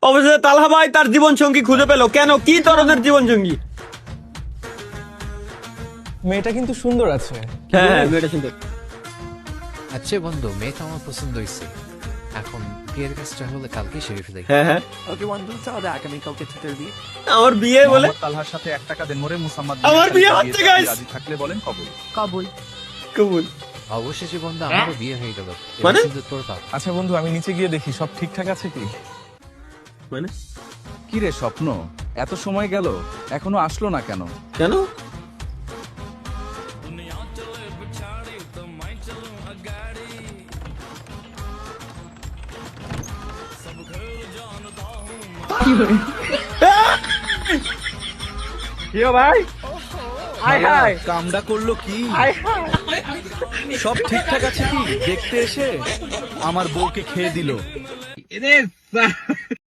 অবশেষে তালহা ভাই তার জীবন সঙ্গী খুঁজে পেল। কেন, কি ধরনের জীবন সঙ্গী? মেয়েটা কিন্তু সুন্দর আছে। হ্যাঁ, মেয়েটা সুন্দর। আচ্ছা বন্ধু, মেয়েটা আমার পছন্দ হয়েছে। এখন বিয়ের কাজটা হলে কালকে সেরে ফেলে। হ্যাঁ, ওকে বন্ধু, তাহলে আগামীকালকে থেকে বিয়ে। আমার বিয়ে বলে মোহাম্মদ তালহার সাথে 1 টাকা দেন মোরে মুসাম্মদ। আমার বিয়ে হচ্ছে, guys। রাজি থাকলে বলেন কবুল। কবুল। কবুল। অবশেষে বন্ধু আমারও বিয়ে হয়ে গেল। মানে? শুধু তোর পাপ। আচ্ছা বন্ধু, আমি নিচে গিয়ে দেখি সব ঠিকঠাক আছে কি। মানে কি রে স্বপ্ন, এত সময় গেল এখনো আসলো না কেন? কেন? কামডা করলো কি? সব ঠিকঠাক আছে কি? দেখতে এসে আমার বউকে খেয়ে দিল।